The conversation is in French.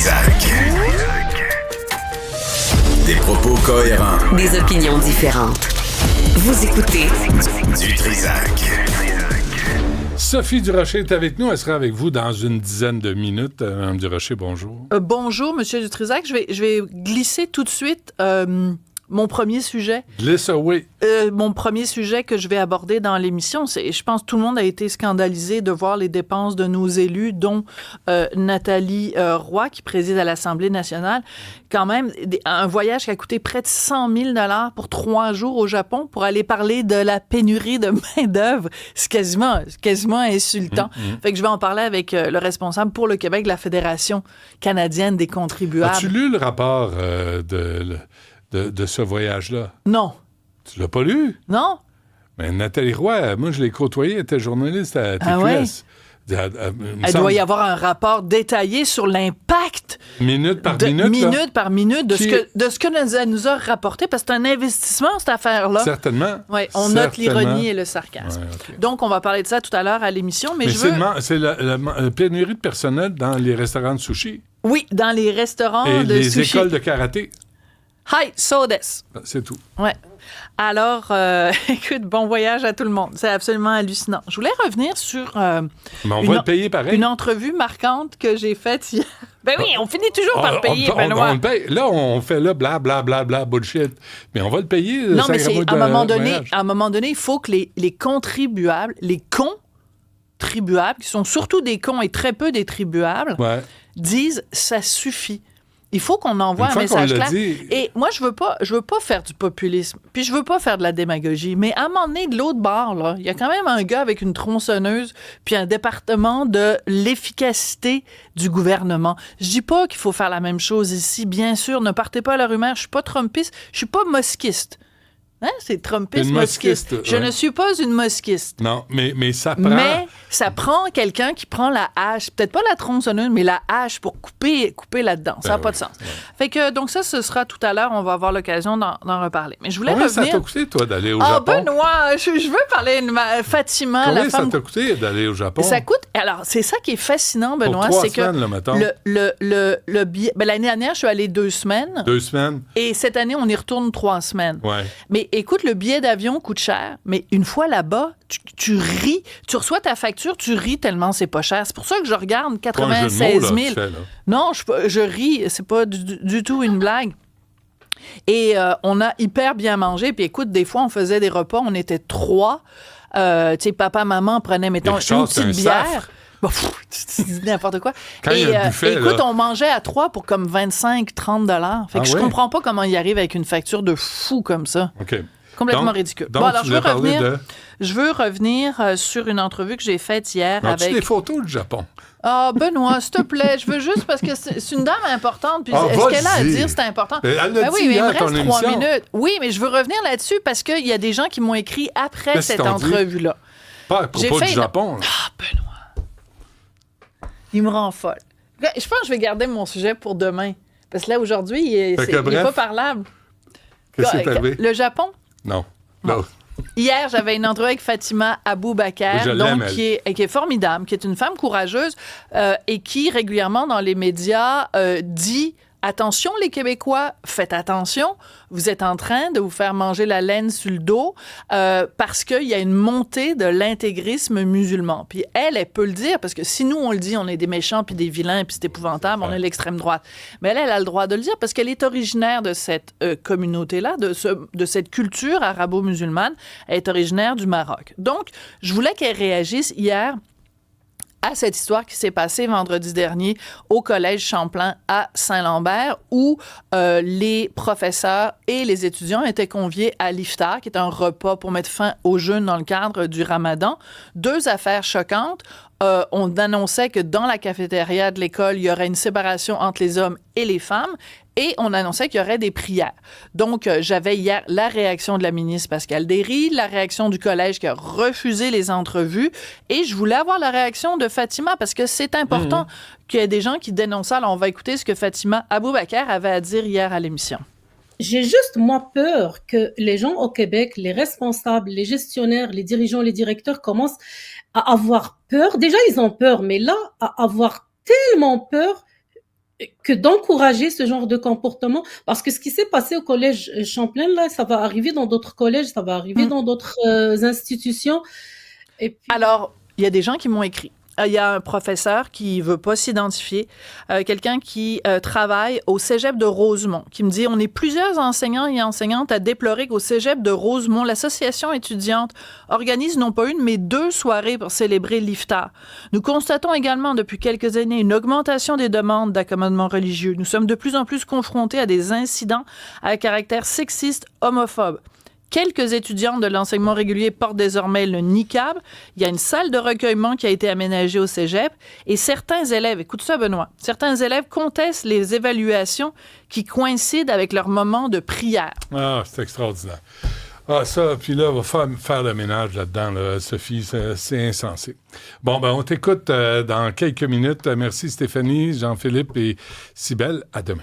Trizac. Des propos cohérents. Des opinions différentes. Vous écoutez Du Trizac. Sophie Durocher est avec nous. Elle sera avec vous dans une dizaine de minutes. Mme Durocher, bonjour. Bonjour, Monsieur Dutrisac. Je vais glisser tout de suite mon premier sujet. Glisse away. Mon premier sujet que je vais aborder dans l'émission, c'est, je pense que tout le monde a été scandalisé de voir les dépenses de nos élus, dont Nathalie Roy, qui préside à l'Assemblée nationale. Quand même, un voyage qui a coûté près de 100 000 $ pour 3 jours au Japon pour aller parler de la pénurie de main-d'œuvre. C'est quasiment insultant. Fait que je vais en parler avec le responsable pour le Québec de la Fédération canadienne des contribuables. As-tu lu le rapport de ce voyage-là? Non. Tu l'as pas lu? Non? Mais Nathalie Roy, moi, je l'ai côtoyée, elle était journaliste à TQS. Ah ouais? Il doit y avoir un rapport détaillé sur l'impact minute par minute de ce que nous a rapporté, parce que c'est un investissement, cette affaire-là. Certainement. Oui, on note l'ironie et le sarcasme. Ouais, okay. Donc, on va parler de ça tout à l'heure à l'émission, mais c'est la pénurie de personnel dans les restaurants de sushi. Oui, dans les restaurants et de les sushi. écoles de karaté. Hi, so des. C'est tout. Ouais. Alors, écoute, bon voyage à tout le monde. C'est absolument hallucinant. Je voulais revenir sur mais on va le payer pareil. Une entrevue marquante que j'ai faite hier. Ben oui, on finit toujours par payer, Benoît. On le paye. Là, on fait là, bla, bla, bla, bla, bullshit. Mais on va le payer. Non, mais c'est, à un moment donné, il faut que les contribuables, les contribuables, qui sont surtout des cons et très peu des tribuables, disent « ça suffit ». Il faut qu'on envoie un message clair. Et moi, je veux pas faire du populisme, puis je veux pas faire de la démagogie, mais à un moment donné, de l'autre bord, là, il y a quand même un gars avec une tronçonneuse puis un département de l'efficacité du gouvernement. Je dis pas qu'il faut faire la même chose ici, bien sûr, ne partez pas à la rumeur, je suis pas trumpiste, je suis pas mosquiste. Hein? C'est trumpiste, mosquiste. Je ne suis pas une mosquiste. Non, mais ça prend... Mais ça prend quelqu'un qui prend la hache, peut-être pas la tronçonneuse, mais la hache pour couper là-dedans. Ça n'a pas de sens. Ouais. Fait que, donc ça, ce sera tout à l'heure. On va avoir l'occasion d'en reparler. Mais je voulais revenir... Combien ça t'a coûté, toi, d'aller au Japon? Benoît, je veux parler de Fatima, Combien la femme... ça t'a coûté d'aller au Japon? Ça coûte... Alors, c'est ça qui est fascinant, Benoît. Pour 3 c'est semaines, que là, mettons. le billet... Ben, l'année dernière, je suis allée 2 semaines. 2 semaines. Et cette année, on y retourne 3 semaines. Ouais. Mais écoute, le billet d'avion coûte cher, mais une fois là-bas, tu ris. Tu reçois ta facture, tu ris tellement c'est pas cher. C'est pour ça que je regarde 96 000. Non, je ris. C'est pas du tout une blague. Et on a hyper bien mangé. Puis écoute, des fois, on faisait des repas. On était 3. Tu sais, papa, maman prenaient, mettons, une petite bière. Bon, tu dis n'importe quoi. Quand il y a un buffet, écoute, là... on mangeait à 3 pour comme 25-30 $. Fait que je comprends pas comment il arrive avec une facture de fou comme ça. OK. Complètement ridicule. Donc, bon, alors, je veux revenir de... sur une entrevue que j'ai faite hier avec... avec... des photos du Japon? Ah, Benoît, s'il te plaît, je veux juste, parce que c'est une dame importante, puis ce qu'elle a à dire, c'est important. Elle l'a dit oui, mais il me reste 3 émission. minutes. Oui, mais je veux revenir là-dessus parce qu'il y a des gens qui m'ont écrit après cette entrevue-là. Pas à propos du Japon. Ah, Benoît. Il me rend folle. Je pense que je vais garder mon sujet pour demain. Parce que là, aujourd'hui, il n'est pas parlable. Qu'est-ce qui est arrivé? Le Japon? Non. Hier, j'avais une entrevue avec Fatima Abubakar, qui est formidable, qui est une femme courageuse et qui, régulièrement dans les médias, dit « Attention les Québécois, faites attention, vous êtes en train de vous faire manger la laine sur le dos parce qu'il y a une montée de l'intégrisme musulman. » Puis elle peut le dire, parce que si nous, on le dit, on est des méchants puis des vilains puis c'est épouvantable, on est l'extrême droite. Mais elle a le droit de le dire parce qu'elle est originaire de cette communauté-là, de cette culture arabo-musulmane. Elle est originaire du Maroc. Donc, je voulais qu'elle réagisse hier à cette histoire qui s'est passée vendredi dernier au Collège Champlain à Saint-Lambert, où les professeurs et les étudiants étaient conviés à l'iftar, qui est un repas pour mettre fin au jeûne dans le cadre du Ramadan. 2 affaires choquantes. On annonçait que dans la cafétéria de l'école, il y aurait une séparation entre les hommes et les femmes. Et on annonçait qu'il y aurait des prières. Donc, j'avais hier la réaction de la ministre Pascale Derry, la réaction du collège qui a refusé les entrevues, et je voulais avoir la réaction de Fatima, parce que c'est important qu'il y ait des gens qui dénoncent ça. Alors, on va écouter ce que Fatima Abubakar avait à dire hier à l'émission. J'ai juste, moi, peur que les gens au Québec, les responsables, les gestionnaires, les dirigeants, les directeurs commencent à avoir peur. Déjà, ils ont peur, mais là, à avoir tellement peur, que d'encourager ce genre de comportement. Parce que ce qui s'est passé au collège Champlain, là, ça va arriver dans d'autres collèges, ça va arriver dans d'autres institutions. Et puis... Alors, il y a des gens qui m'ont écrit. Il y a un professeur qui veut pas s'identifier, quelqu'un qui travaille au cégep de Rosemont, qui me dit, on est plusieurs enseignants et enseignantes à déplorer qu'au cégep de Rosemont, l'association étudiante organise non pas une, mais 2 soirées pour célébrer l'Iftar. Nous constatons également depuis quelques années une augmentation des demandes d'accommodement religieux. Nous sommes de plus en plus confrontés à des incidents à caractère sexiste, homophobe. Quelques étudiantes de l'enseignement régulier portent désormais le niqab. Il y a une salle de recueillement qui a été aménagée au cégep. Et certains élèves, écoute ça Benoît, certains élèves contestent les évaluations qui coïncident avec leur moment de prière. Ah, c'est extraordinaire. Ah, ça, puis là, on va faire le ménage là-dedans, là, Sophie, c'est insensé. Bon, ben, on t'écoute dans quelques minutes. Merci Stéphanie, Jean-Philippe et Cybèle. À demain.